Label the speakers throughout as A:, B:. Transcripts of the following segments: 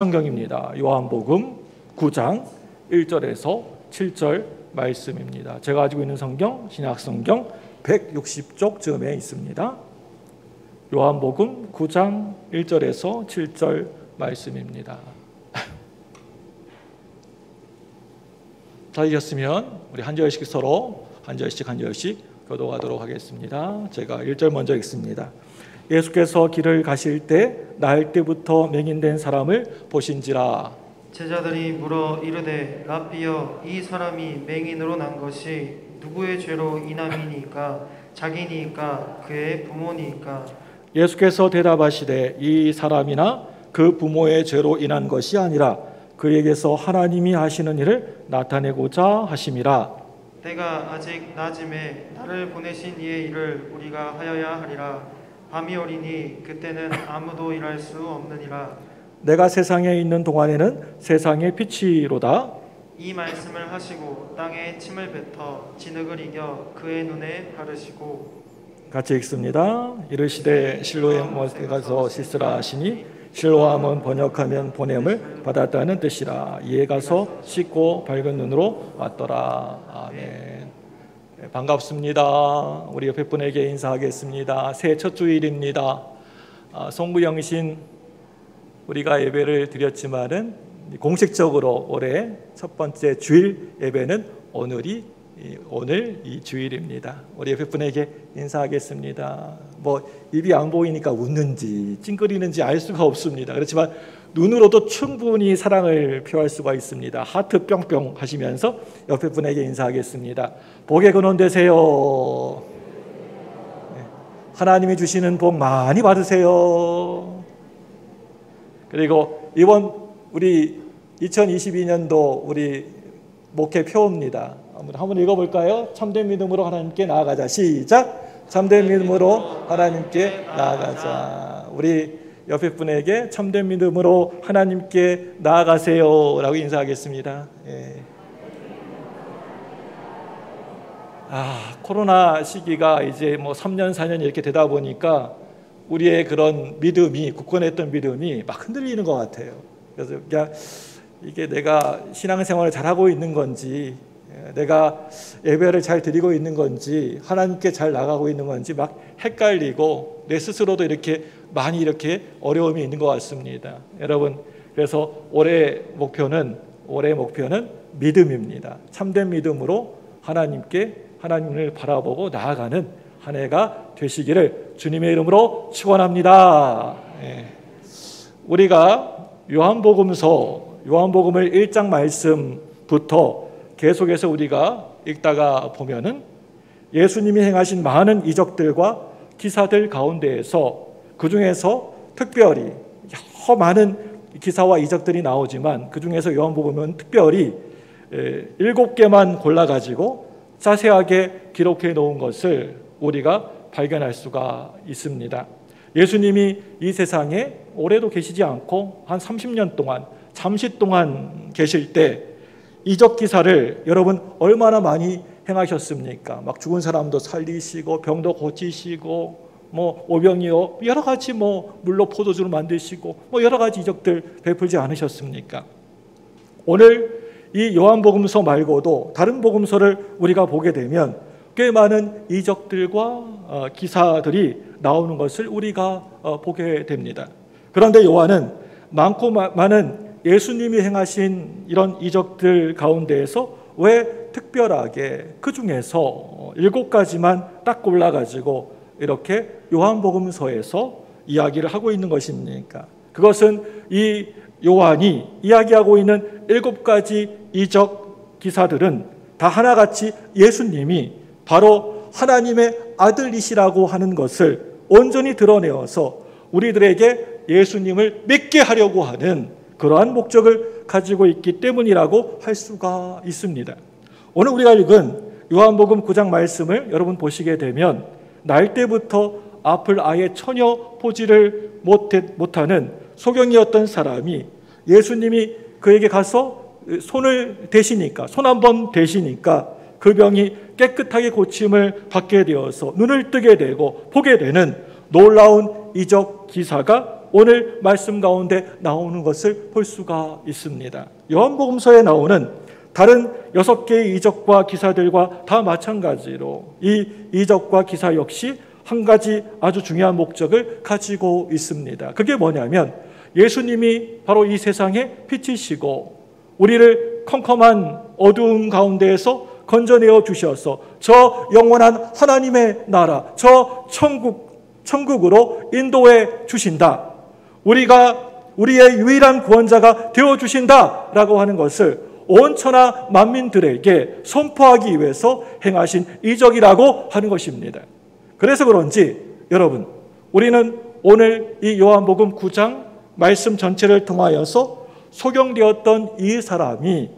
A: 성경입니다. 요한복음 9장 1절에서 7절 말씀입니다. 제가 가지고 있는 성경, 신약성경 160쪽 쯤에 있습니다. 요한복음 9장 1절에서 7절 말씀입니다. 다 읽었으면 우리 한 절씩 서로 한 절씩 교독하도록 하겠습니다. 제가 1절 먼저 읽습니다. 예수께서 길을 가실 때 나을 때부터 맹인된 사람을 보신지라.
B: 제자들이 물어 이르되 라삐여, 이 사람이 맹인으로 난 것이 누구의 죄로 인함이니까? 자기니까 그의 부모니까?
A: 예수께서 대답하시되 이 사람이나 그 부모의 죄로 인한 것이 아니라 그에게서 하나님이 하시는 일을 나타내고자 하심이라.
B: 때가 아직 낮음에 나를 보내신 이의 일을 우리가 하여야 하리라. 밤이 오리니 그때는 아무도 일할 수 없느니라.
A: 내가 세상에 있는 동안에는 세상의 빛이로다.
B: 이 말씀을 하시고 땅에 침을 뱉어 진흙을 이겨 그의 눈에 바르시고.
A: 같이 읽습니다. 이르시되 실로에 가서 씻으라 하시니 실로함은 번역하면 보냄을 받았다는 뜻이라. 이에 가서 씻고 밝은 눈으로 왔더라. 아멘. 네, 반갑습니다. 우리 옆에 분에게 인사하겠습니다. 새해 첫 주일입니다. 송구영신 우리가 예배를 드렸지만은 공식적으로 올해 첫 번째 주일 예배는 오늘 이 주일입니다. 우리 옆에 분에게 인사하겠습니다. 입이 안 보이니까 웃는지 찡그리는지 알 수가 없습니다. 그렇지만 눈으로도 충분히 사랑을 표할 수가 있습니다. 하트 뿅뿅 하시면서 옆에 분에게 인사하겠습니다. 복의 근원 되세요. 하나님이 주시는 복 많이 받으세요. 그리고 이번 우리 2022년도 우리 목회 표입니다. 한번 읽어볼까요? 참된 믿음으로 하나님께 나아가자. 시작! 참된 믿음으로 하나님께 나아가자. 우리 옆에 분에게 참된 믿음으로 하나님께 나아가세요 라고 인사하겠습니다. 코로나 시기가 이제 3년 4년 이렇게 되다 보니까 우리의 그런 믿음이, 굳건했던 믿음이 막 흔들리는 것 같아요. 그래서 이게 내가 신앙생활을 잘하고 있는 건지, 내가 예배를 잘 드리고 있는 건지, 하나님께 잘 나가고 있는 건지 막 헷갈리고 내 스스로도 많이 어려움이 있는 것 같습니다. 여러분, 그래서 올해 목표는 믿음입니다. 참된 믿음으로 하나님을 바라보고 나아가는 한 해가 되시기를 주님의 이름으로 축원합니다. 우리가 요한복음을 1장 말씀부터 계속해서 우리가 읽다가 보면은 예수님이 행하신 많은 이적들과 기사들 가운데에서 그 중에서 특별히 여러 많은 기사와 이적들이 나오지만 그 중에서 요한복음은 특별히 7개만 골라가지고 자세하게 기록해 놓은 것을 우리가 발견할 수가 있습니다. 예수님이 이 세상에 오래도 계시지 않고 한 30년 동안 잠시 동안 계실 때 이적 기사를 여러분 얼마나 많이 행하셨습니까? 막 죽은 사람도 살리시고 병도 고치시고 오병이어 여러 가지 물로 포도주를 만드시고 여러 가지 이적들 베풀지 않으셨습니까? 오늘 이 요한복음서 말고도 다른 복음서를 우리가 보게 되면 꽤 많은 이적들과 기사들이 나오는 것을 우리가 보게 됩니다. 그런데 요한은 많고 많은 예수님이 행하신 이런 이적들 가운데에서 왜 특별하게 그 중에서 7가지만 딱 골라가지고 이렇게 요한복음서에서 이야기를 하고 있는 것입니까? 그것은 이 요한이 이야기하고 있는 7가지 이적 기사들은 다 하나같이 예수님이 바로 하나님의 아들이시라고 하는 것을 온전히 드러내어서 우리들에게 예수님을 믿게 하려고 하는 그러한 목적을 가지고 있기 때문이라고 할 수가 있습니다. 오늘 우리가 읽은 요한복음 9장 말씀을 여러분 보시게 되면 날 때부터 앞을 아예 전혀 보지를 못하는 소경이었던 사람이 예수님이 그에게 가서 손을 대시니까, 손 한번 대시니까 그 병이 깨끗하게 고침을 받게 되어서 눈을 뜨게 되고 보게 되는 놀라운 이적 기사가 오늘 말씀 가운데 나오는 것을 볼 수가 있습니다. 요한복음서에 나오는 다른 6개의 이적과 기사들과 다 마찬가지로 이 이적과 기사 역시 한 가지 아주 중요한 목적을 가지고 있습니다. 그게 뭐냐면 예수님이 바로 이 세상에 빛이시고 우리를 컴컴한 어두움 가운데에서 건져내어 주셔서 저 영원한 하나님의 나라, 저 천국으로 인도해 주신다. 우리의 유일한 구원자가 되어 주신다라고 하는 것을 온 천하 만민들에게 선포하기 위해서 행하신 이적이라고 하는 것입니다. 그래서 그런지 여러분, 우리는 오늘 이 요한복음 9장 말씀 전체를 통하여서 소경되었던 이 사람이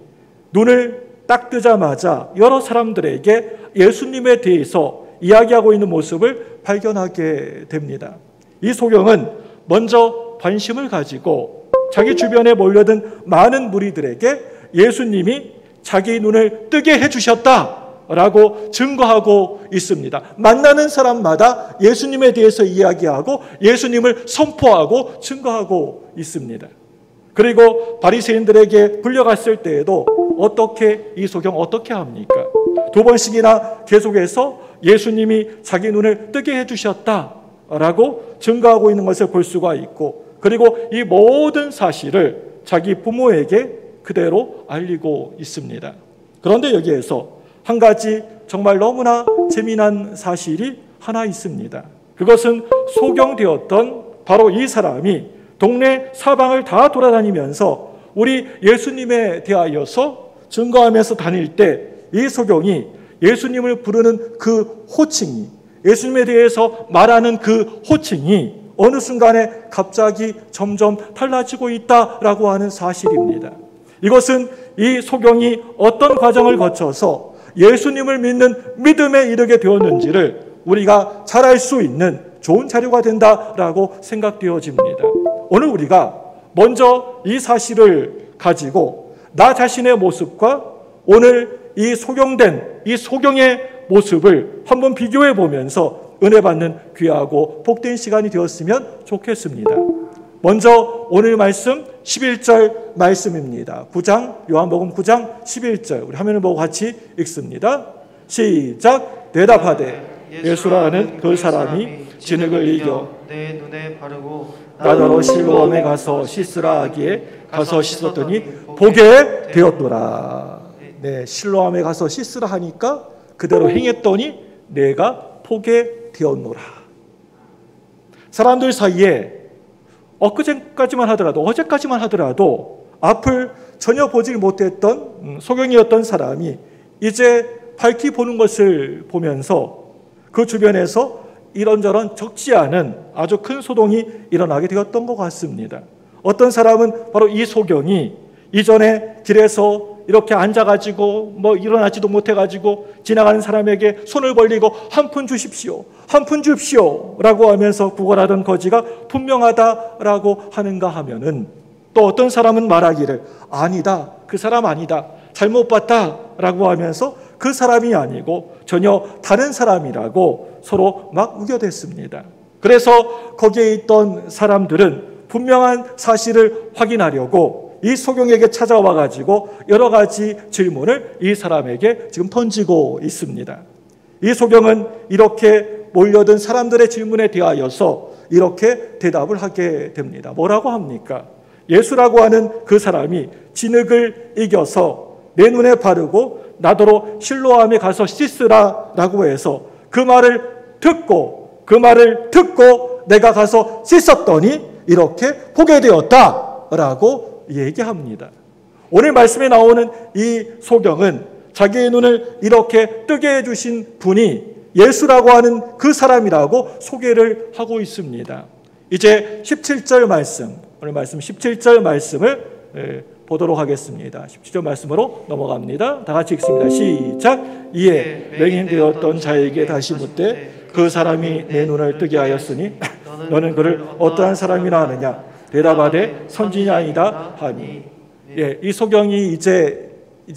A: 눈을 딱 뜨자마자 여러 사람들에게 예수님에 대해서 이야기하고 있는 모습을 발견하게 됩니다. 이 소경은 먼저 관심을 가지고 자기 주변에 몰려든 많은 무리들에게 예수님이 자기 눈을 뜨게 해주셨다라고 증거하고 있습니다. 만나는 사람마다 예수님에 대해서 이야기하고 예수님을 선포하고 증거하고 있습니다. 그리고 바리새인들에게 불려갔을 때에도 이 소경 어떻게 합니까? 2번씩이나 계속해서 예수님이 자기 눈을 뜨게 해주셨다라고 증거하고 있는 것을 볼 수가 있고, 그리고 이 모든 사실을 자기 부모에게 그대로 알리고 있습니다. 그런데 여기에서 한 가지 정말 너무나 재미난 사실이 하나 있습니다. 그것은 소경되었던 바로 이 사람이 동네 사방을 다 돌아다니면서 우리 예수님에 대하여서 증거하면서 다닐 때 이 소경이 예수님을 부르는 그 호칭이, 예수님에 대해서 말하는 그 호칭이 어느 순간에 갑자기 점점 달라지고 있다라고 하는 사실입니다. 이것은 이 소경이 어떤 과정을 거쳐서 예수님을 믿는 믿음에 이르게 되었는지를 우리가 잘 알 수 있는 좋은 자료가 된다라고 생각되어집니다. 오늘 우리가 먼저 이 사실을 가지고 나 자신의 모습과 오늘 이 소경된 이 소경의 모습을 한번 비교해 보면서 은혜 받는 귀하고 복된 시간이 되었으면 좋겠습니다. 먼저 오늘 말씀 11절 말씀입니다. 요한복음 9장 11절 우리 화면을 보고 같이 읽습니다. 시작. 대답하되 예수라 하는 그 사람이 진흙을 이겨
B: 내 눈에 바르고
A: 나더러 실로암에 가서 씻으라 하기에 가서 씻었더니 보게 되었노라. 네, 실로암에 가서 씻으라 하니까 그대로 행했더니 내가 보게 되었노라. 사람들 사이에 어제까지만 하더라도 앞을 전혀 보질 못했던 소경이었던 사람이 이제 밝히 보는 것을 보면서 그 주변에서 이런저런 적지 않은 아주 큰 소동이 일어나게 되었던 것 같습니다. 어떤 사람은 바로 이 소경이 이전에 길에서 이렇게 앉아가지고 일어나지도 못해가지고 지나가는 사람에게 손을 벌리고 한 푼 주십시오, 한 푼 줍시오 라고 하면서 구걸하던 거지가 분명하다라고 하는가 하면은, 또 어떤 사람은 말하기를 아니다, 그 사람 아니다, 잘못 봤다 라고 하면서 그 사람이 아니고 전혀 다른 사람이라고 서로 막 우겨댔습니다. 그래서 거기에 있던 사람들은 분명한 사실을 확인하려고 이 소경에게 찾아와 가지고 여러 가지 질문을 이 사람에게 지금 던지고 있습니다. 이 소경은 이렇게 몰려든 사람들의 질문에 대하여서 이렇게 대답을 하게 됩니다. 뭐라고 합니까? 예수라고 하는 그 사람이 진흙을 이겨서 내 눈에 바르고 나더러 실로암에 가서 씻으라 라고 해서 그 말을 듣고 내가 가서 씻었더니 이렇게 보게 되었다 라고 얘기합니다. 오늘 말씀에 나오는 이 소경은 자기의 눈을 이렇게 뜨게 해주신 분이 예수라고 하는 그 사람이라고 소개를 하고 있습니다. 이제 17절 말씀, 오늘 말씀 17절 말씀을 보도록 하겠습니다. 17절 말씀으로 넘어갑니다. 다 같이 읽습니다. 시작. 이에 맹인되었던 자에게 다시 묻되 그 사람이 내 눈을 뜨게 하였으니 너는 그를 어떠한 사람이라 하느냐? 대답하되 선지자 아니다 하니. 예, 이 소경이 이제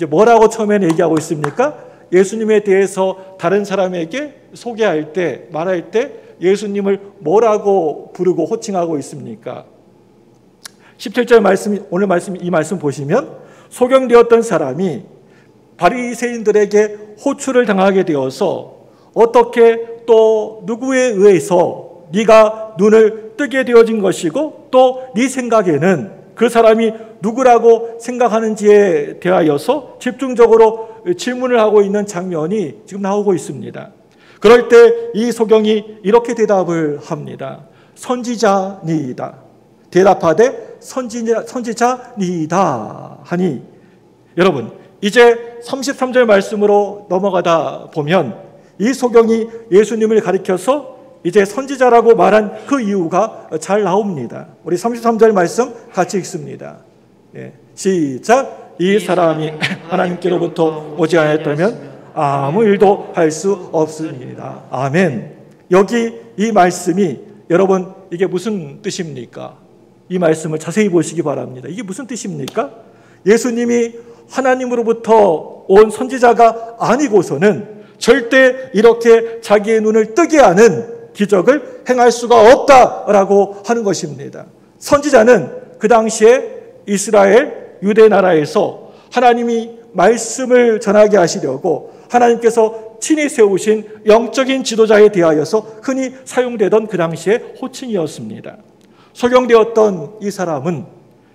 A: 뭐라고 처음에는 얘기하고 있습니까? 예수님에 대해서 다른 사람에게 소개할 때, 말할 때 예수님을 뭐라고 부르고 호칭하고 있습니까? 17절 말씀, 오늘 말씀, 이 말씀 보시면 소경되었던 사람이 바리새인들에게 호출을 당하게 되어서 어떻게 또 누구에 의해서 네가 눈을 뜨게 되어진 것이고 또 네 생각에는 그 사람이 누구라고 생각하는지에 대하여서 집중적으로 질문을 하고 있는 장면이 지금 나오고 있습니다. 그럴 때 이 소경이 이렇게 대답을 합니다. 선지자니이다. 대답하되 선지자니이다 하니, 여러분 이제 33절 말씀으로 넘어가다 보면 이 소경이 예수님을 가리켜서 이제 선지자라고 말한 그 이유가 잘 나옵니다. 우리 33절 말씀 같이 읽습니다. 시작. 이 사람이 하나님께로부터 오지 않았다면 아무 일도 할 수 없습니다. 아멘. 여기 이 말씀이 여러분 이게 무슨 뜻입니까? 이 말씀을 자세히 보시기 바랍니다. 이게 무슨 뜻입니까? 예수님이 하나님으로부터 온 선지자가 아니고서는 절대 이렇게 자기의 눈을 뜨게 하는 기적을 행할 수가 없다라고 하는 것입니다. 선지자는 그 당시에 이스라엘 유대 나라에서 하나님이 말씀을 전하게 하시려고 하나님께서 친히 세우신 영적인 지도자에 대하여서 흔히 사용되던 그 당시의 호칭이었습니다. 소경되었던 이 사람은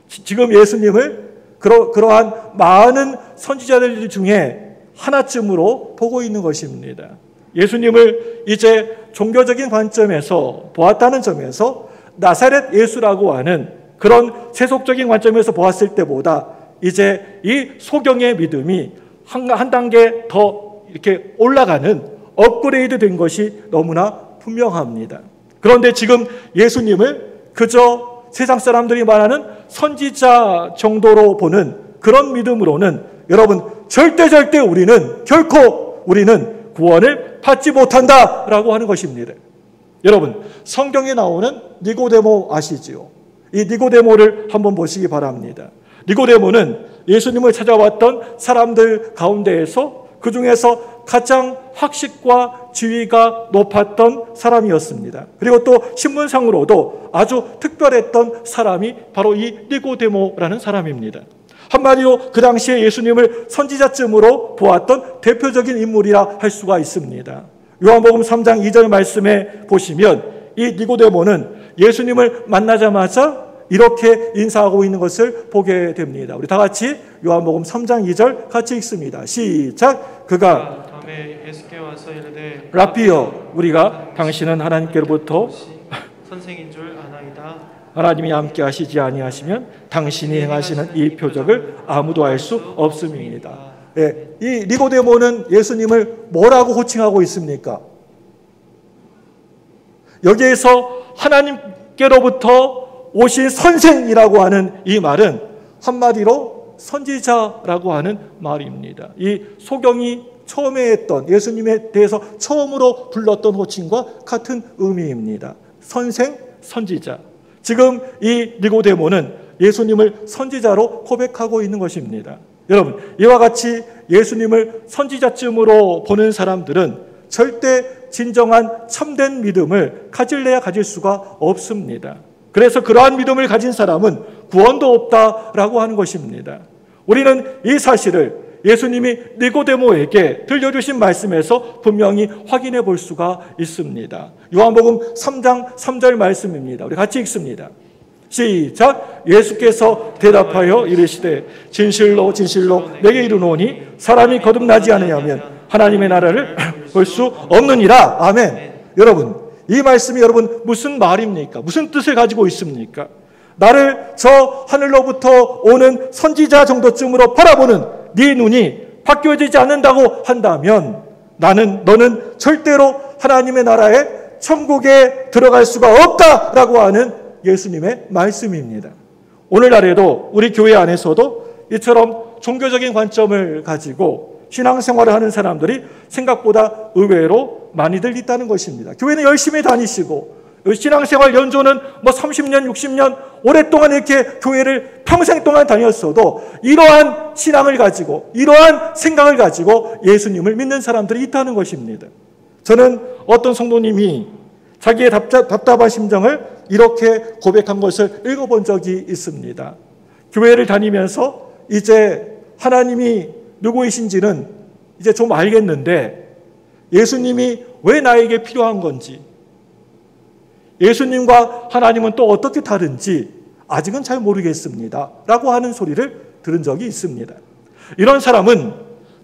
A: 지금 예수님을 그러한 많은 선지자들 중에 하나쯤으로 보고 있는 것입니다. 예수님을 이제 종교적인 관점에서 보았다는 점에서 나사렛 예수라고 하는 그런 세속적인 관점에서 보았을 때보다 이제 이 소경의 믿음이 한 단계 더 이렇게 올라가는 업그레이드 된 것이 너무나 분명합니다. 그런데 지금 예수님을 그저 세상 사람들이 말하는 선지자 정도로 보는 그런 믿음으로는 여러분 절대 결코 우리는 구원을 받지 못한다라고 하는 것입니다. 여러분 성경에 나오는 니고데모 아시지요? 이 니고데모를 한번 보시기 바랍니다. 니고데모는 예수님을 찾아왔던 사람들 가운데에서 그 중에서 가장 학식과 지위가 높았던 사람이었습니다. 그리고 또 신분상으로도 아주 특별했던 사람이 바로 이 니고데모라는 사람입니다. 한마디로 그 당시에 예수님을 선지자쯤으로 보았던 대표적인 인물이라 할 수가 있습니다. 요한복음 3장 2절 말씀에 보시면 이 니고데모는 예수님을 만나자마자 이렇게 인사하고 있는 것을 보게 됩니다. 우리 다 같이 요한복음 3장 2절 같이 읽습니다. 시작. 그가
B: 다음에 예수께 와서 이르되
A: 라피여 우리가 당신은 하나님께로부터
B: 선생인 줄 아나이다.
A: 하나님이 함께 하시지 아니하시면 당신이 행하시는 이 표적을 아무도 알 수 없음입니다. 이 니고데모는 예수님을 뭐라고 호칭하고 있습니까? 여기에서 하나님께로부터 오신 선생이라고 하는 이 말은 한마디로 선지자라고 하는 말입니다. 이 소경이 처음에 했던 예수님에 대해서 처음으로 불렀던 호칭과 같은 의미입니다. 선생, 선지자. 지금 이 니고데모는 예수님을 선지자로 고백하고 있는 것입니다. 여러분, 이와 같이 예수님을 선지자쯤으로 보는 사람들은 절대 진정한 참된 믿음을 가질래야 가질 수가 없습니다. 그래서 그러한 믿음을 가진 사람은 구원도 없다라고 하는 것입니다. 우리는 이 사실을 예수님이 니고데모에게 들려주신 말씀에서 분명히 확인해 볼 수가 있습니다. 요한복음 3장 3절 말씀입니다. 우리 같이 읽습니다. 시작. 예수께서 대답하여 이르시되 진실로 진실로 내게 이르노니 사람이 거듭나지 않으면 하나님의 나라를 볼 수 없느니라. 아멘. 여러분, 이 말씀이 여러분 무슨 말입니까? 무슨 뜻을 가지고 있습니까? 나를 저 하늘로부터 오는 선지자 정도쯤으로 바라보는 네 눈이 바뀌어지지 않는다고 한다면 너는 절대로 하나님의 나라에 천국에 들어갈 수가 없다라고 하는 예수님의 말씀입니다. 오늘날에도 우리 교회 안에서도 이처럼 종교적인 관점을 가지고 신앙생활을 하는 사람들이 생각보다 의외로 많이들 있다는 것입니다. 교회는 열심히 다니시고 신앙생활 연조는 30년, 60년 오랫동안 이렇게 교회를 평생 동안 다녔어도 이러한 신앙을 가지고 이러한 생각을 가지고 예수님을 믿는 사람들이 있다는 것입니다. 저는 어떤 성도님이 자기의 답답한 심정을 이렇게 고백한 것을 읽어본 적이 있습니다. 교회를 다니면서 이제 하나님이 누구이신지는 이제 좀 알겠는데 예수님이 왜 나에게 필요한 건지, 예수님과 하나님은 또 어떻게 다른지 아직은 잘 모르겠습니다 라고 하는 소리를 들은 적이 있습니다. 이런 사람은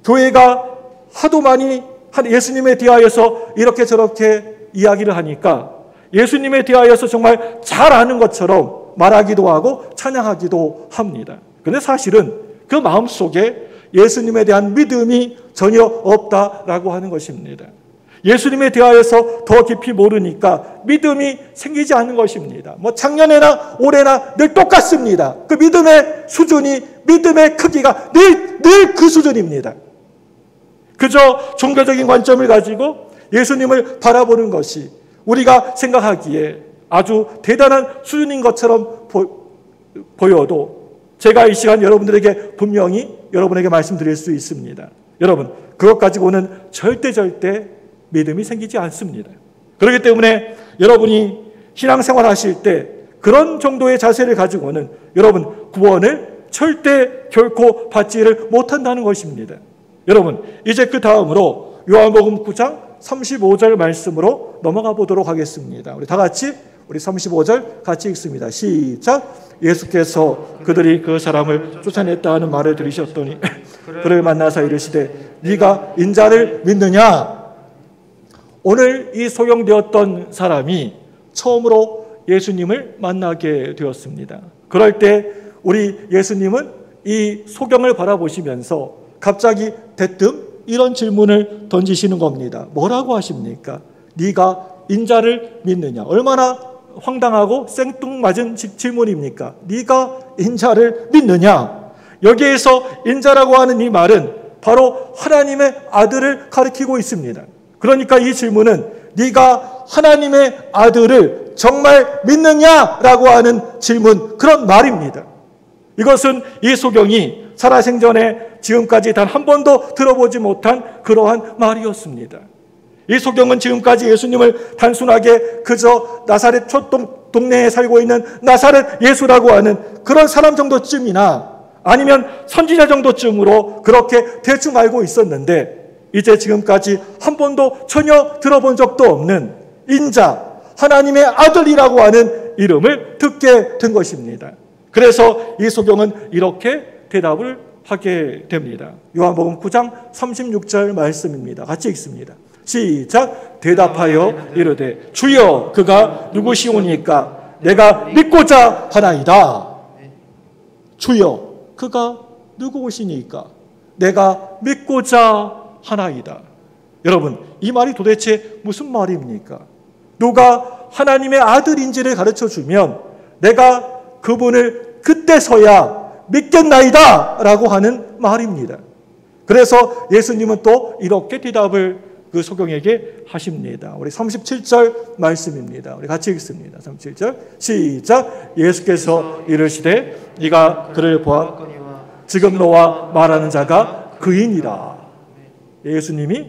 A: 교회가 하도 많이 예수님에 대하여서 이렇게 저렇게 이야기를 하니까 예수님에 대하여서 정말 잘 아는 것처럼 말하기도 하고 찬양하기도 합니다. 그런데 사실은 그 마음속에 예수님에 대한 믿음이 전혀 없다라고 하는 것입니다. 예수님에 대하여서 더 깊이 모르니까 믿음이 생기지 않는 것입니다. 작년에나 올해나 늘 똑같습니다. 그 믿음의 수준이, 믿음의 크기가 늘 그 수준입니다. 그저 종교적인 관점을 가지고 예수님을 바라보는 것이 우리가 생각하기에 아주 대단한 수준인 것처럼 보여도 제가 이 시간 여러분들에게 분명히 여러분에게 말씀드릴 수 있습니다. 여러분, 그것 가지고는 절대 믿음이 생기지 않습니다. 그렇기 때문에 여러분이 신앙생활 하실 때 그런 정도의 자세를 가지고는 여러분 구원을 절대 결코 받지를 못한다는 것입니다. 여러분, 이제 그 다음으로 요한복음 9장 35절 말씀으로 넘어가 보도록 하겠습니다. 우리 다 같이 우리 35절 같이 읽습니다. 시작. 예수께서 그들이 그 사람을 쫓아냈다 하는 말을 들으셨더니 그를 만나서 이르시되 네가 인자를 믿느냐? 오늘 이 소경되었던 사람이 처음으로 예수님을 만나게 되었습니다. 그럴 때 우리 예수님은 이 소경을 바라보시면서 갑자기 대뜸 이런 질문을 던지시는 겁니다. 뭐라고 하십니까? 네가 인자를 믿느냐? 얼마나 황당하고 생뚱맞은 질문입니까? 네가 인자를 믿느냐? 여기에서 인자라고 하는 이 말은 바로 하나님의 아들을 가리키고 있습니다. 그러니까 이 질문은 네가 하나님의 아들을 정말 믿느냐라고 하는 질문, 그런 말입니다. 이것은 이 소경이 살아생전에 지금까지 단 한 번도 들어보지 못한 그러한 말이었습니다. 이 소경은 지금까지 예수님을 단순하게 그저 나사렛 동네에 살고 있는 나사렛 예수라고 하는 그런 사람 정도쯤이나 아니면 선지자 정도쯤으로 그렇게 대충 알고 있었는데 이제 지금까지 한 번도 전혀 들어본 적도 없는 인자, 하나님의 아들이라고 하는 이름을 듣게 된 것입니다. 그래서 이 소경은 이렇게 대답을 하게 됩니다. 요한복음 9장 36절 말씀입니다. 같이 읽습니다. 시작. 대답하여 이르되 주여 그가 누구시오니까 내가 믿고자 하나이다. 주여 그가 누구시니까 내가 믿고자 하나이다. 여러분, 이 말이 도대체 무슨 말입니까? 누가 하나님의 아들인지를 가르쳐주면 내가 그분을 그때서야 믿겠나이다 라고 하는 말입니다. 그래서 예수님은 또 이렇게 대답을 그 소경에게 하십니다. 우리 37절 말씀입니다. 우리 같이 읽습니다. 37절 시작. 예수께서 이르시되 네가 그를 보았거니와 지금 너와 말하는 자가 그이니라. 예수님이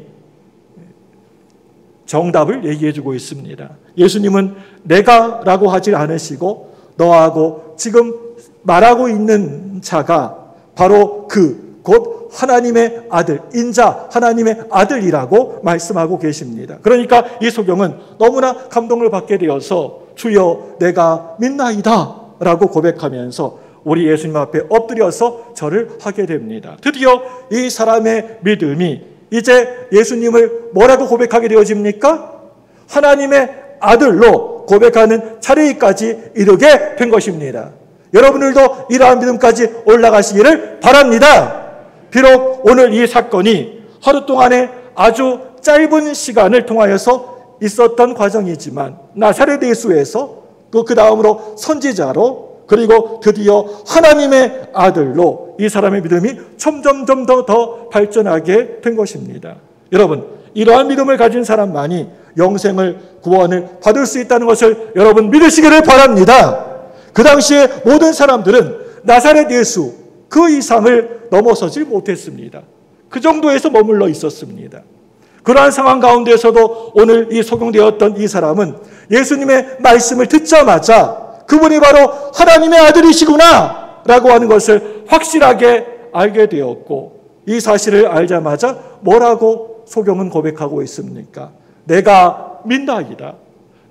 A: 정답을 얘기해주고 있습니다. 예수님은 내가 라고 하지 않으시고 너하고 지금 말하고 있는 자가 바로 곧 하나님의 아들, 인자 하나님의 아들이라고 말씀하고 계십니다. 그러니까 이 소경은 너무나 감동을 받게 되어서 주여 내가 믿나이다 라고 고백하면서 우리 예수님 앞에 엎드려서 절을 하게 됩니다. 드디어 이 사람의 믿음이 이제 예수님을 뭐라고 고백하게 되어집니까? 하나님의 아들로 고백하는 차례까지 이르게 된 것입니다. 여러분들도 이러한 믿음까지 올라가시기를 바랍니다. 비록 오늘 이 사건이 하루 동안에 아주 짧은 시간을 통하여서 있었던 과정이지만 나사렛 예수에서 그 다음으로 선지자로 그리고 드디어 하나님의 아들로 이 사람의 믿음이 점점 더 발전하게 된 것입니다. 여러분, 이러한 믿음을 가진 사람만이 영생을, 구원을 받을 수 있다는 것을 여러분 믿으시기를 바랍니다. 그 당시에 모든 사람들은 나사렛 예수 그 이상을 넘어서지 못했습니다. 그 정도에서 머물러 있었습니다. 그러한 상황 가운데서도 오늘 이 소경되었던 이 사람은 예수님의 말씀을 듣자마자 그분이 바로 하나님의 아들이시구나 라고 하는 것을 확실하게 알게 되었고, 이 사실을 알자마자 뭐라고 소경은 고백하고 있습니까? 내가 믿나이다,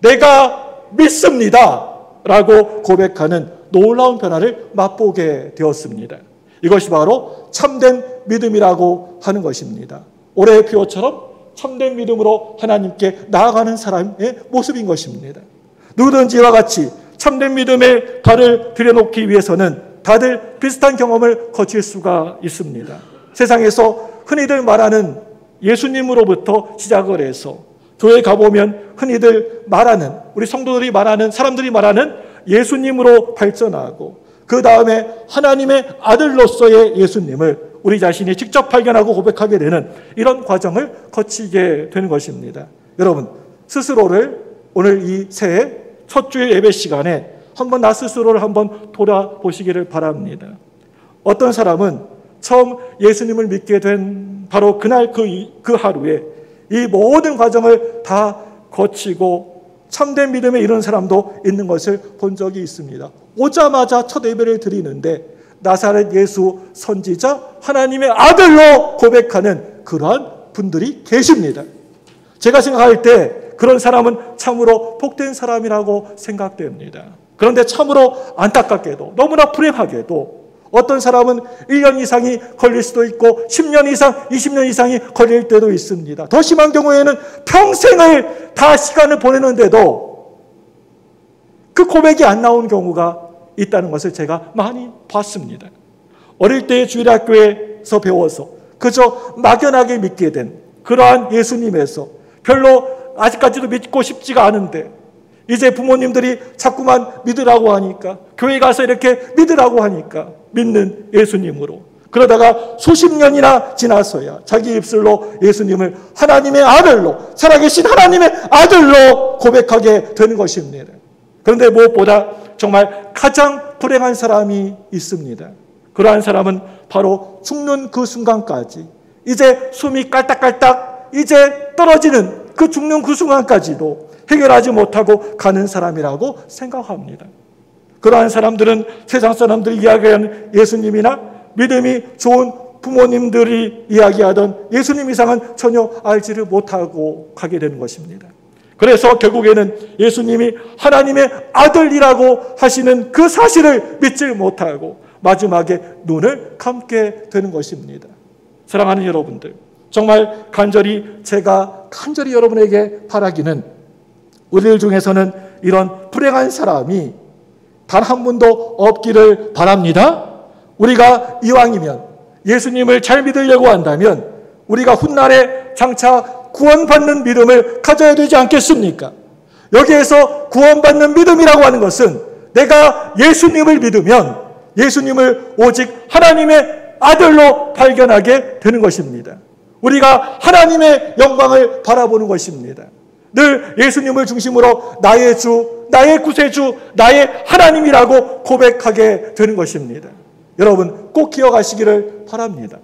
A: 내가 믿습니다 라고 고백하는 놀라운 변화를 맛보게 되었습니다. 이것이 바로 참된 믿음이라고 하는 것입니다. 올해의 표어처럼 참된 믿음으로 하나님께 나아가는 사람의 모습인 것입니다. 누구든지 이와 같이 참된 믿음의 발을 들여놓기 위해서는 다들 비슷한 경험을 거칠 수가 있습니다. 세상에서 흔히들 말하는 예수님으로부터 시작을 해서 교회에 가보면 흔히들 말하는, 우리 성도들이 말하는, 사람들이 말하는 예수님으로 발전하고, 그 다음에 하나님의 아들로서의 예수님을 우리 자신이 직접 발견하고 고백하게 되는 이런 과정을 거치게 되는 것입니다. 여러분, 스스로를 오늘 이 새해 첫 주일 예배 시간에 한번 나 스스로를 한번 돌아보시기를 바랍니다. 어떤 사람은 처음 예수님을 믿게 된 바로 그날 그 하루에 이 모든 과정을 다 거치고 참된 믿음에 이르는 사람도 있는 것을 본 적이 있습니다. 오자마자 첫 예배를 드리는데 나사렛 예수 선지자 하나님의 아들로 고백하는 그러한 분들이 계십니다. 제가 생각할 때 그런 사람은 참으로 복된 사람이라고 생각됩니다. 그런데 참으로 안타깝게도, 너무나 불행하게도 어떤 사람은 1년 이상이 걸릴 수도 있고 10년 이상, 20년 이상이 걸릴 때도 있습니다. 더 심한 경우에는 평생을 다 시간을 보내는데도 그 고백이 안 나온 경우가 있다는 것을 제가 많이 봤습니다. 어릴 때 주일학교에서 배워서 그저 막연하게 믿게 된 그러한 예수님에서 별로 아직까지도 믿고 싶지가 않은데 이제 부모님들이 자꾸만 믿으라고 하니까, 교회 가서 이렇게 믿으라고 하니까 믿는 예수님으로, 그러다가 수십 년이나 지나서야 자기 입술로 예수님을 하나님의 아들로, 살아계신 하나님의 아들로 고백하게 되는 것입니다. 그런데 무엇보다 정말 가장 불행한 사람이 있습니다. 그러한 사람은 바로 죽는 그 순간까지, 이제 숨이 깔딱깔딱 이제 떨어지는 그 죽는 그 순간까지도 해결하지 못하고 가는 사람이라고 생각합니다. 그러한 사람들은 세상 사람들이 이야기하는 예수님이나 믿음이 좋은 부모님들이 이야기하던 예수님 이상은 전혀 알지를 못하고 가게 되는 것입니다. 그래서 결국에는 예수님이 하나님의 아들이라고 하시는 그 사실을 믿지 못하고 마지막에 눈을 감게 되는 것입니다. 사랑하는 여러분들, 정말 제가 간절히 여러분에게 바라기는, 우리들 중에서는 이런 불행한 사람이 단 한 분도 없기를 바랍니다. 우리가 이왕이면 예수님을 잘 믿으려고 한다면 우리가 훗날에 장차 구원받는 믿음을 가져야 되지 않겠습니까? 여기에서 구원받는 믿음이라고 하는 것은 내가 예수님을 믿으면 예수님을 오직 하나님의 아들로 발견하게 되는 것입니다. 우리가 하나님의 영광을 바라보는 것입니다. 늘 예수님을 중심으로 나의 주, 나의 구세주, 나의 하나님이라고 고백하게 되는 것입니다. 여러분 꼭 기억하시기를 바랍니다.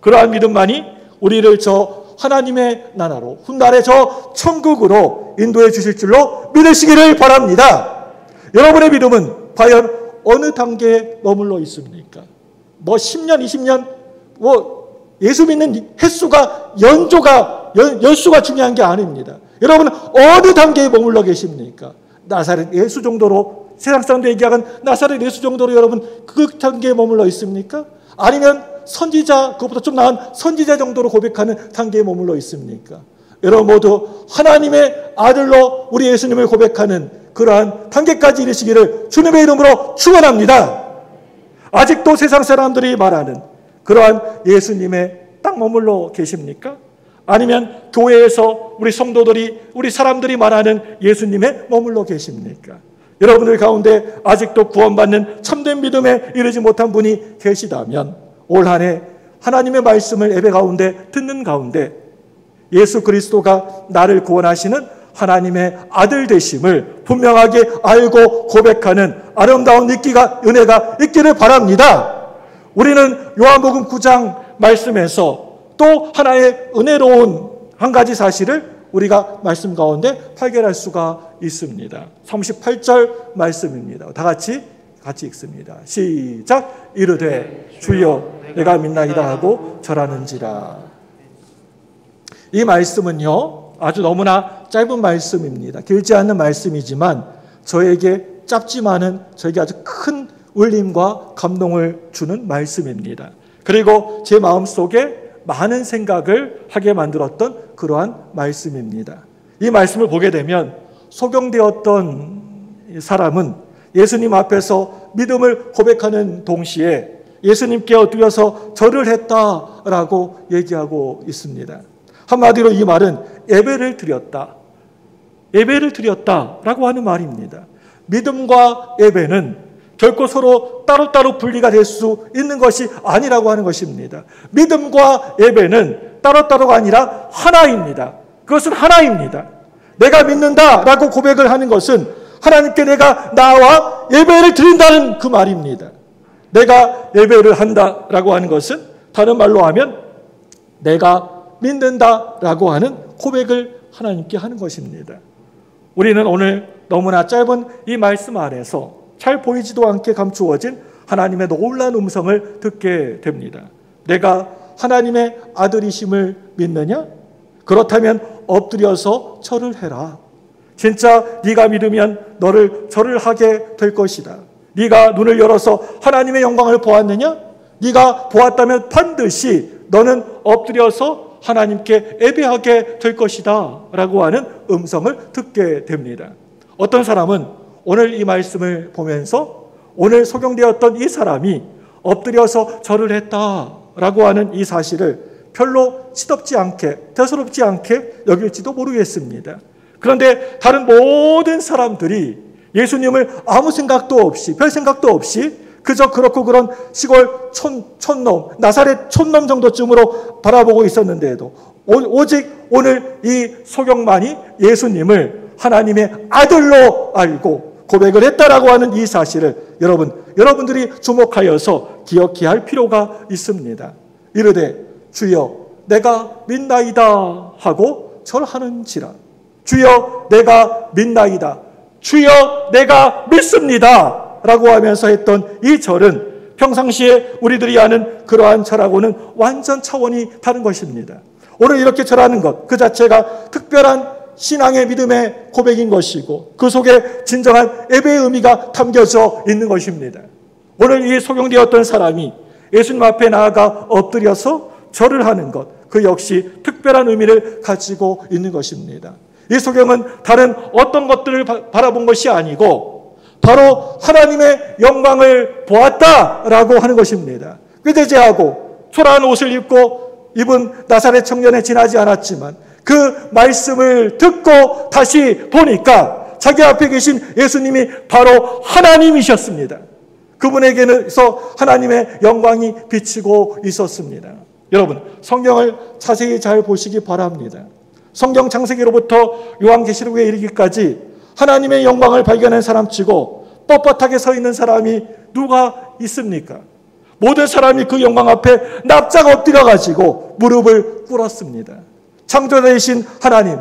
A: 그러한 믿음만이 우리를 저 하나님의 나라로, 훗날의 저 천국으로 인도해 주실 줄로 믿으시기를 바랍니다. 여러분의 믿음은 과연 어느 단계에 머물러 있습니까? 10년, 20년, 예수 믿는 횟수가, 연수가 중요한 게 아닙니다. 여러분은 어느 단계에 머물러 계십니까? 나사렛 예수 정도로, 세상 사람들 얘기하는 나사렛 예수 정도로 여러분 그 단계에 머물러 있습니까? 아니면 선지자, 그것보다 좀 나은 선지자 정도로 고백하는 단계에 머물러 있습니까? 여러분 모두 하나님의 아들로 우리 예수님을 고백하는 그러한 단계까지 이르시기를 주님의 이름으로 축원합니다. 아직도 세상 사람들이 말하는 그러한 예수님에 딱 머물러 계십니까? 아니면 교회에서 우리 성도들이, 우리 사람들이 말하는 예수님에 머물러 계십니까? 여러분들 가운데 아직도 구원받는 참된 믿음에 이르지 못한 분이 계시다면 올 한 해 하나님의 말씀을 예배 가운데 듣는 가운데 예수 그리스도가 나를 구원하시는 하나님의 아들 되심을 분명하게 알고 고백하는 아름다운 은혜가 있기를 바랍니다. 우리는 요한복음 9장 말씀에서 또 하나의 은혜로운 한 가지 사실을 우리가 말씀 가운데 발견할 수가 있습니다. 38절 말씀입니다. 다 같이 읽습니다. 시작. 이르되 주여 내가 믿나이다 하고 절하는지라. 이 말씀은요, 아주 너무나 짧은 말씀입니다. 길지 않은 말씀이지만 저에게 짧지만은 저에게 아주 큰 울림과 감동을 주는 말씀입니다. 그리고 제 마음속에 많은 생각을 하게 만들었던 그러한 말씀입니다. 이 말씀을 보게 되면 소경되었던 사람은 예수님 앞에서 믿음을 고백하는 동시에 예수님께 엎드려서 절을 했다라고 얘기하고 있습니다. 한마디로 이 말은 예배를 드렸다라고 하는 말입니다. 믿음과 예배는 결코 서로 따로따로 분리가 될 수 있는 것이 아니라고 하는 것입니다. 믿음과 예배는 따로따로가 아니라 하나입니다. 그것은 하나입니다. 내가 믿는다라고 고백을 하는 것은 하나님께 내가 나와 예배를 드린다는 그 말입니다. 내가 예배를 한다라고 하는 것은 다른 말로 하면 내가 믿는다라고 하는 고백을 하나님께 하는 것입니다. 우리는 오늘 너무나 짧은 이 말씀 안에서 잘 보이지도 않게 감추어진 하나님의 놀라운 음성을 듣게 됩니다. 내가 하나님의 아들이심을 믿느냐? 그렇다면 엎드려서 절을 해라. 진짜 네가 믿으면 너를 절을 하게 될 것이다. 네가 눈을 열어서 하나님의 영광을 보았느냐? 네가 보았다면 반드시 너는 엎드려서 하나님께 예배하게 될 것이다 라고 하는 음성을 듣게 됩니다. 어떤 사람은 오늘 이 말씀을 보면서 오늘 소경되었던 이 사람이 엎드려서 절을 했다라고 하는 이 사실을 별로 시덥지 않게, 대수롭지 않게 여길지도 모르겠습니다. 그런데 다른 모든 사람들이 예수님을 아무 생각도 없이, 별 생각도 없이 그저 그렇고 그런 시골 촌놈, 나사렛 촌놈 정도쯤으로 바라보고 있었는데도 오직 오늘 이 소경만이 예수님을 하나님의 아들로 알고 고백을 했다라고 하는 이 사실을 여러분들이 주목하여서 기억해야 할 필요가 있습니다. 이르되 주여 내가 믿나이다 하고 절하는지라. 주여 내가 믿나이다. 주여 내가 믿습니다 라고 하면서 했던 이 절은 평상시에 우리들이 아는 그러한 절하고는 완전 차원이 다른 것입니다. 오늘 이렇게 절하는 것 그 자체가 특별한 신앙의 믿음의 고백인 것이고 그 속에 진정한 예배의 의미가 담겨져 있는 것입니다. 오늘 이 소경되었던 사람이 예수님 앞에 나아가 엎드려서 절을 하는 것, 그 역시 특별한 의미를 가지고 있는 것입니다. 이 소경은 다른 어떤 것들을 바라본 것이 아니고 바로 하나님의 영광을 보았다라고 하는 것입니다. 꾀대죄하고 초라한 옷을 입고 입은 나사렛 청년에 지나지 않았지만 그 말씀을 듣고 다시 보니까 자기 앞에 계신 예수님이 바로 하나님이셨습니다. 그분에게서 하나님의 영광이 비치고 있었습니다. 여러분, 성경을 자세히 잘 보시기 바랍니다. 성경 창세기로부터 요한계시록에 이르기까지 하나님의 영광을 발견한 사람치고 뻣뻣하게 서 있는 사람이 누가 있습니까? 모든 사람이 그 영광 앞에 납작 엎드려가지고 무릎을 꿇었습니다. 창조자 되신 하나님,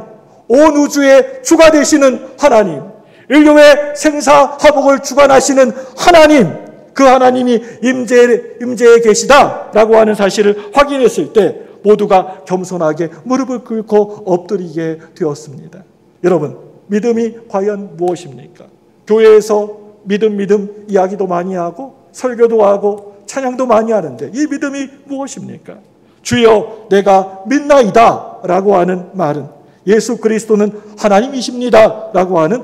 A: 온 우주의 주가 되시는 하나님, 인류의 생사화복을 주관하시는 하나님, 그 하나님이 임재에 계시다라고 하는 사실을 확인했을 때 모두가 겸손하게 무릎을 꿇고 엎드리게 되었습니다. 여러분, 믿음이 과연 무엇입니까? 교회에서 믿음 이야기도 많이 하고 설교도 하고 찬양도 많이 하는데 이 믿음이 무엇입니까? 주여 내가 믿나이다 라고 하는 말은 예수 그리스도는 하나님이십니다 라고 하는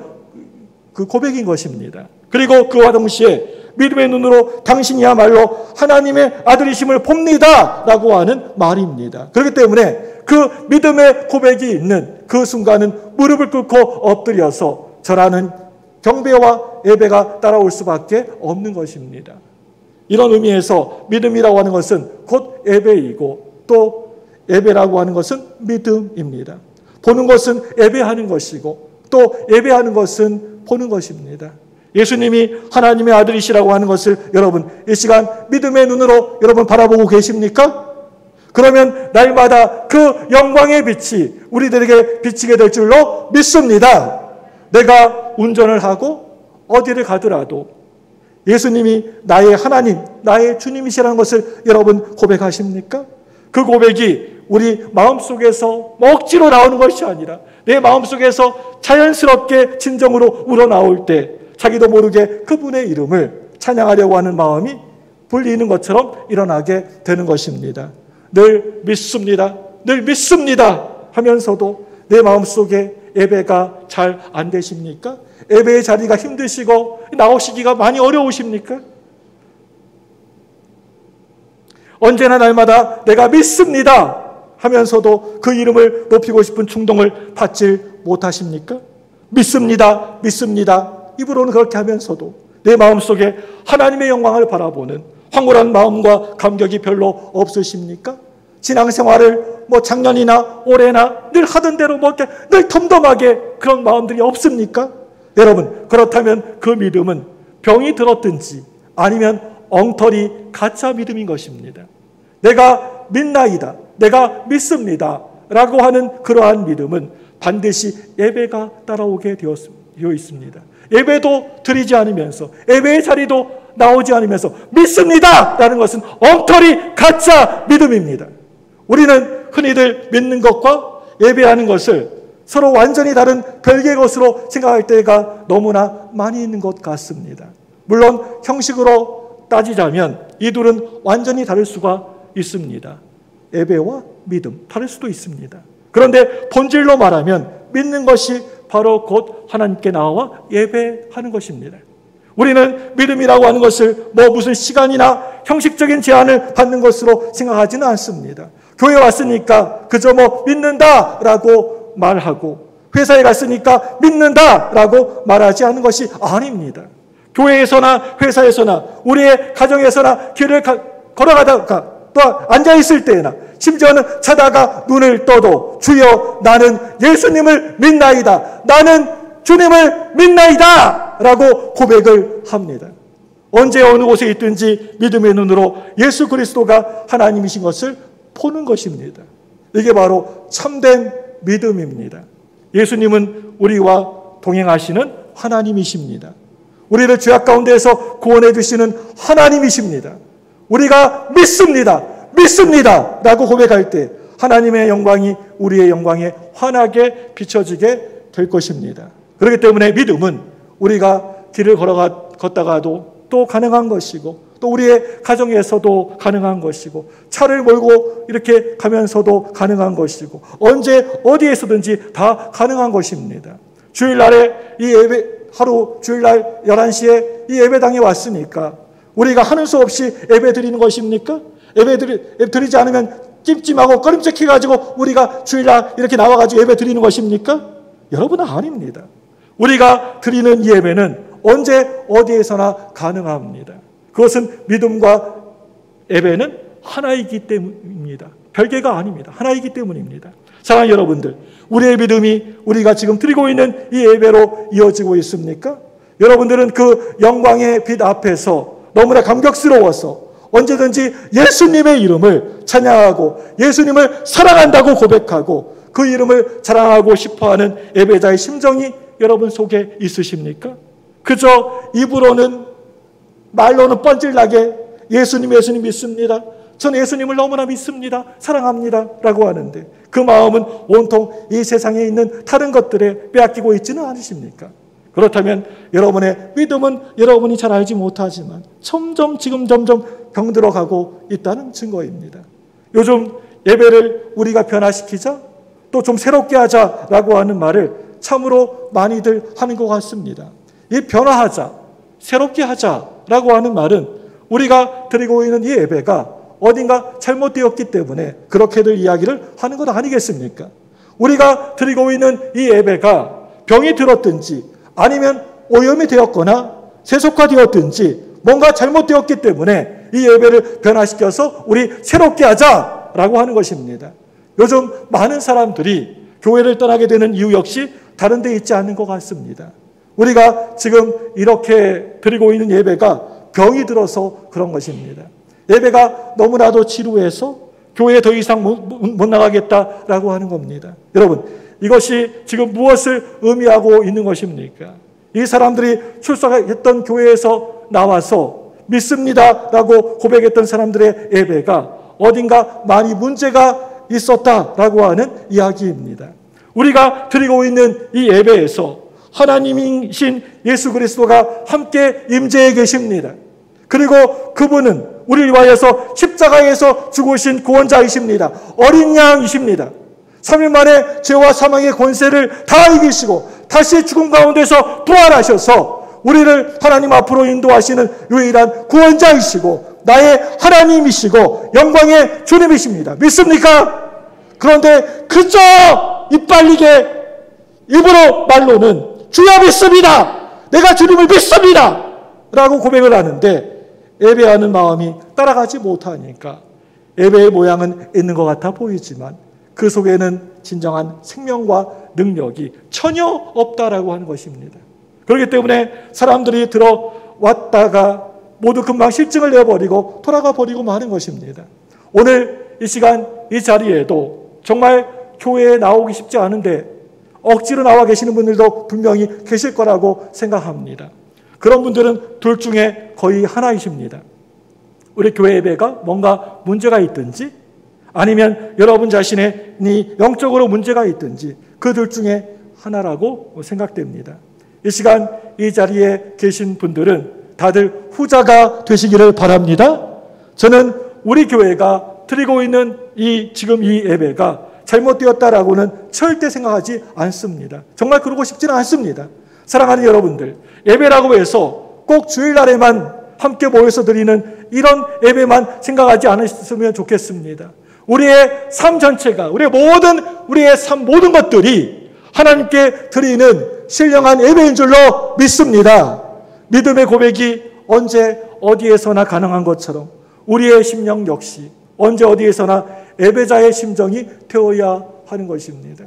A: 그 고백인 것입니다. 그리고 그와 동시에 믿음의 눈으로 당신이야말로 하나님의 아들이심을 봅니다 라고 하는 말입니다. 그렇기 때문에 그 믿음의 고백이 있는 그 순간은 무릎을 꿇고 엎드려서 절하는 경배와 예배가 따라올 수밖에 없는 것입니다. 이런 의미에서 믿음이라고 하는 것은 곧 예배이고 또 예배라고 하는 것은 믿음입니다. 보는 것은 예배하는 것이고 또 예배하는 것은 보는 것입니다. 예수님이 하나님의 아들이시라고 하는 것을 여러분 이 시간 믿음의 눈으로 여러분 바라보고 계십니까? 그러면 날마다 그 영광의 빛이 우리들에게 비치게 될 줄로 믿습니다. 내가 운전을 하고 어디를 가더라도 예수님이 나의 하나님, 나의 주님이시라는 것을 여러분 고백하십니까? 그 고백이 우리 마음속에서 억지로 나오는 것이 아니라 내 마음속에서 자연스럽게 진정으로 우러나올 때 자기도 모르게 그분의 이름을 찬양하려고 하는 마음이 불리는 것처럼 일어나게 되는 것입니다. 늘 믿습니다. 늘 믿습니다 하면서도 내 마음속에 예배가 잘 안 되십니까? 예배의 자리가 힘드시고 나오시기가 많이 어려우십니까? 언제나 날마다 내가 믿습니다 하면서도 그 이름을 높이고 싶은 충동을 받지 못하십니까? 믿습니다, 믿습니다 입으로는 그렇게 하면서도 내 마음속에 하나님의 영광을 바라보는 황홀한 마음과 감격이 별로 없으십니까? 신앙생활을 작년이나 올해나 늘 하던 대로 늘 덤덤하게 그런 마음들이 없습니까? 여러분, 그렇다면 그 믿음은 병이 들었든지 아니면 엉터리 가짜 믿음인 것입니다. 내가 믿나이다, 내가 믿습니다 라고 하는 그러한 믿음은 반드시 예배가 따라오게 되어 있습니다. 예배도 드리지 않으면서 예배의 자리도 나오지 않으면서 믿습니다 라는 것은 엉터리 가짜 믿음입니다. 우리는 흔히들 믿는 것과 예배하는 것을 서로 완전히 다른 별개의 것으로 생각할 때가 너무나 많이 있는 것 같습니다. 물론 형식으로 따지자면 이 둘은 완전히 다를 수가 있습니다. 예배와 믿음, 다를 수도 있습니다. 그런데 본질로 말하면 믿는 것이 바로 곧 하나님께 나와 예배하는 것입니다. 우리는 믿음이라고 하는 것을 무슨 시간이나 형식적인 제한을 받는 것으로 생각하지는 않습니다. 교회 왔으니까 그저 믿는다라고 말하고 회사에 갔으니까 믿는다라고 말하지 않는 것이 아닙니다. 교회에서나 회사에서나 우리의 가정에서나 길을 걸어가다가 또 앉아있을 때나 심지어는 자다가 눈을 떠도 주여 나는 예수님을 믿나이다, 나는 주님을 믿나이다 라고 고백을 합니다. 언제 어느 곳에 있든지 믿음의 눈으로 예수 그리스도가 하나님이신 것을 보는 것입니다. 이게 바로 참된 믿음입니다. 예수님은 우리와 동행하시는 하나님이십니다. 우리를 죄악 가운데에서 구원해 주시는 하나님이십니다. 우리가 믿습니다, 믿습니다 라고 고백할 때 하나님의 영광이 우리의 영광에 환하게 비춰지게 될 것입니다. 그렇기 때문에 믿음은 우리가 길을 걷다가도 또 가능한 것이고 또 우리의 가정에서도 가능한 것이고 차를 몰고 이렇게 가면서도 가능한 것이고 언제 어디에서든지 다 가능한 것입니다. 주일날에 이 예배 주일날 11시에 이 예배당에 왔으니까 우리가 하는 수 없이 예배 드리는 것입니까? 예배 드리지 않으면 찜찜하고 꺼림칙해가지고 우리가 주일날 이렇게 나와가지고 예배 드리는 것입니까? 여러분은 아닙니다. 우리가 드리는 예배는 언제 어디에서나 가능합니다. 그것은 믿음과 예배는 하나이기 때문입니다. 별개가 아닙니다. 하나이기 때문입니다. 사랑하는 여러분들, 우리의 믿음이 우리가 지금 드리고 있는 이 예배로 이어지고 있습니까? 여러분들은 그 영광의 빛 앞에서 너무나 감격스러워서 언제든지 예수님의 이름을 찬양하고 예수님을 사랑한다고 고백하고 그 이름을 자랑하고 싶어하는 예배자의 심정이 여러분 속에 있으십니까? 그저 입으로는 말로는 뻔질나게 예수님 믿습니다, 저는 예수님을 너무나 믿습니다, 사랑합니다 라고 하는데 그 마음은 온통 이 세상에 있는 다른 것들에 빼앗기고 있지는 않으십니까? 그렇다면 여러분의 믿음은 여러분이 잘 알지 못하지만 점점 병들어가고 있다는 증거입니다. 요즘 예배를 우리가 변화시키자, 또 좀 새롭게 하자라고 하는 말을 참으로 많이들 하는 것 같습니다. 이 변화하자, 새롭게 하자라고 하는 말은 우리가 드리고 있는 이 예배가 어딘가 잘못되었기 때문에 그렇게들 이야기를 하는 것 아니겠습니까? 우리가 드리고 있는 이 예배가 병이 들었든지 아니면 오염이 되었거나 세속화되었든지 뭔가 잘못되었기 때문에 이 예배를 변화시켜서 우리 새롭게 하자라고 하는 것입니다. 요즘 많은 사람들이 교회를 떠나게 되는 이유 역시 다른 데 있지 않는 것 같습니다. 우리가 지금 이렇게 드리고 있는 예배가 병이 들어서 그런 것입니다. 예배가 너무나도 지루해서 교회에 더 이상 못 나가겠다라고 하는 겁니다. 여러분, 이것이 지금 무엇을 의미하고 있는 것입니까? 이 사람들이 출석했던 교회에서 나와서 믿습니다라고 고백했던 사람들의 예배가 어딘가 많이 문제가 있었다라고 하는 이야기입니다. 우리가 드리고 있는 이 예배에서 하나님이신 예수 그리스도가 함께 임재해 계십니다. 그리고 그분은 우리를 위하여서 십자가에서 죽으신 구원자이십니다. 어린 양이십니다. 3일 만에 죄와 사망의 권세를 다 이기시고 다시 죽음 가운데서 부활하셔서 우리를 하나님 앞으로 인도하시는 유일한 구원자이시고 나의 하나님이시고 영광의 주님이십니다. 믿습니까? 그런데 그저 이빨리게 입으로 말로는 주여 믿습니다. 내가 주님을 믿습니다. 라고 고백을 하는데 예배하는 마음이 따라가지 못하니까 예배의 모양은 있는 것 같아 보이지만 그 속에는 진정한 생명과 능력이 전혀 없다라고 하는 것입니다. 그렇기 때문에 사람들이 들어왔다가 모두 금방 실증을 내버리고 돌아가 버리고 마는 것입니다. 오늘 이 시간 이 자리에도 정말 교회에 나오기 쉽지 않은데 억지로 나와 계시는 분들도 분명히 계실 거라고 생각합니다. 그런 분들은 둘 중에 거의 하나이십니다. 우리 교회 예배가 뭔가 문제가 있든지 아니면 여러분 자신이 영적으로 문제가 있든지 그 둘 중에 하나라고 생각됩니다. 이 시간 이 자리에 계신 분들은 다들 후자가 되시기를 바랍니다. 저는 우리 교회가 드리고 있는 지금 이 예배가 잘못되었다라고는 절대 생각하지 않습니다. 정말 그러고 싶지는 않습니다. 사랑하는 여러분들, 예배라고 해서 꼭 주일날에만 함께 모여서 드리는 이런 예배만 생각하지 않으셨으면 좋겠습니다. 우리의 삶 전체가, 우리의 삶 모든 것들이 하나님께 드리는 신령한 예배인 줄로 믿습니다. 믿음의 고백이 언제 어디에서나 가능한 것처럼 우리의 심령 역시 언제 어디에서나 예배자의 심정이 되어야 하는 것입니다.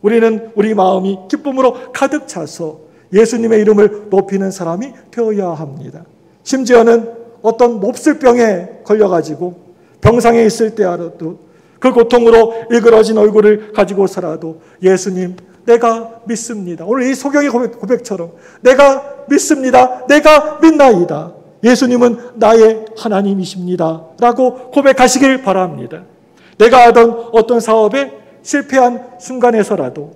A: 우리는 우리 마음이 기쁨으로 가득 차서 예수님의 이름을 높이는 사람이 되어야 합니다. 심지어는 어떤 몹쓸병에 걸려가지고 병상에 있을 때라도 그 고통으로 일그러진 얼굴을 가지고 살아도 예수님 내가 믿습니다. 오늘 이 소경의 고백처럼 내가 믿습니다. 내가 믿나이다. 예수님은 나의 하나님이십니다. 라고 고백하시길 바랍니다. 내가 하던 어떤 사업에 실패한 순간에서라도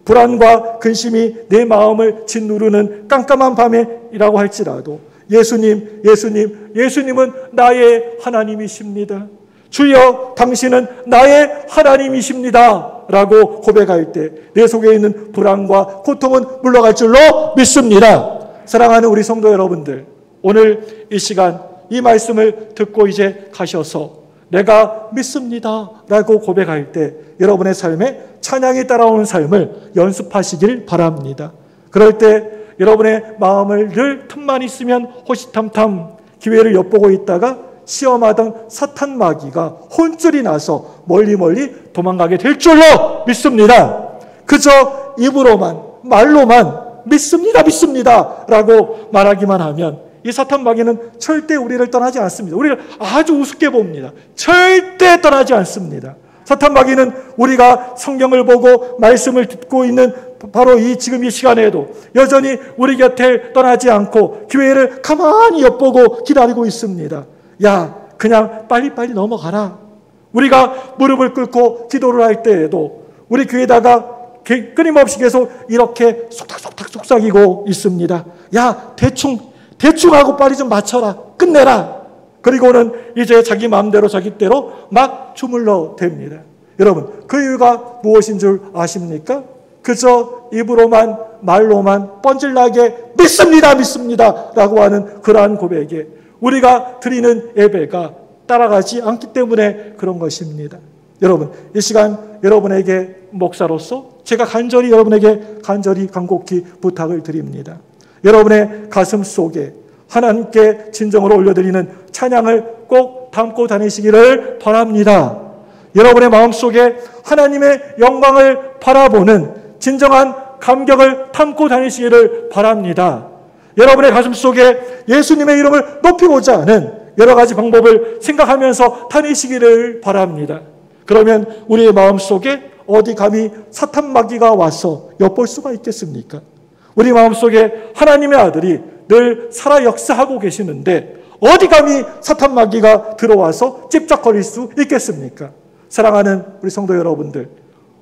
A: 불안과 근심이 내 마음을 짓누르는 깜깜한 밤이라고 할지라도 예수님은 나의 하나님이십니다. 주여 당신은 나의 하나님이십니다. 라고 고백할 때 내 속에 있는 불안과 고통은 물러갈 줄로 믿습니다. 사랑하는 우리 성도 여러분들, 오늘 이 시간 이 말씀을 듣고 이제 가셔서 내가 믿습니다 라고 고백할 때 여러분의 삶에 찬양이 따라오는 삶을 연습하시길 바랍니다. 그럴 때 여러분의 마음을 늘 틈만 있으면 호시탐탐 기회를 엿보고 있다가 시험하던 사탄 마귀가 혼쭐이 나서 멀리 도망가게 될 줄로 믿습니다. 그저 입으로만 말로만 믿습니다 라고 말하기만 하면 이 사탄 마귀는 절대 우리를 떠나지 않습니다. 우리를 아주 우습게 봅니다. 절대 떠나지 않습니다. 사탄 마귀는 우리가 성경을 보고 말씀을 듣고 있는 바로 지금 이 시간에도 여전히 우리 곁에 떠나지 않고 기회를 가만히 엿보고 기다리고 있습니다. 야, 그냥 빨리빨리 넘어가라. 우리가 무릎을 꿇고 기도를 할 때에도 우리 귀에다가 끊임없이 계속 이렇게 속삭이고 있습니다. 야, 대충 하고 빨리 좀 맞춰라. 끝내라. 그리고는 이제 자기 마음대로 자기 때로 막 주물러 댑니다. 여러분, 그 이유가 무엇인 줄 아십니까? 그저 입으로만 말로만 뻔질나게 믿습니다 라고 하는 그러한 고백에 우리가 드리는 예배가 따라가지 않기 때문에 그런 것입니다. 여러분, 이 시간 여러분에게 목사로서 제가 여러분에게 간곡히 부탁을 드립니다. 여러분의 가슴 속에 하나님께 진정으로 올려드리는 찬양을 꼭 담고 다니시기를 바랍니다. 여러분의 마음속에 하나님의 영광을 바라보는 진정한 감격을 담고 다니시기를 바랍니다. 여러분의 가슴 속에 예수님의 이름을 높이고자 하는 여러 가지 방법을 생각하면서 다니시기를 바랍니다. 그러면 우리의 마음속에 어디 감히 사탄 마귀가 와서 엿볼 수가 있겠습니까? 우리 마음속에 하나님의 아들이 늘 살아 역사하고 계시는데 어디 감히 사탄 마귀가 들어와서 찝쩍거릴 수 있겠습니까? 사랑하는 우리 성도 여러분들,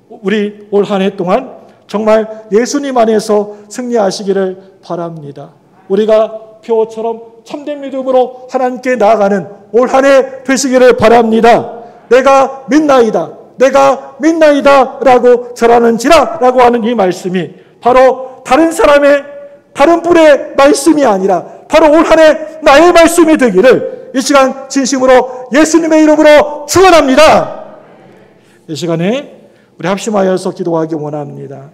A: 우리 올 한 해 동안 정말 예수님 안에서 승리하시기를 바랍니다. 우리가 표처럼 참된 믿음으로 하나님께 나아가는 올 한 해 되시기를 바랍니다. 내가 믿나이다, 내가 믿나이다 라고 절하는지라 라고 하는 이 말씀이 바로 다른 사람의 다른 분의 말씀이 아니라 바로 올 한 해 나의 말씀이 되기를 이 시간 진심으로 예수님의 이름으로 축원합니다. 이 시간에 우리 합심하여서 기도하기 원합니다.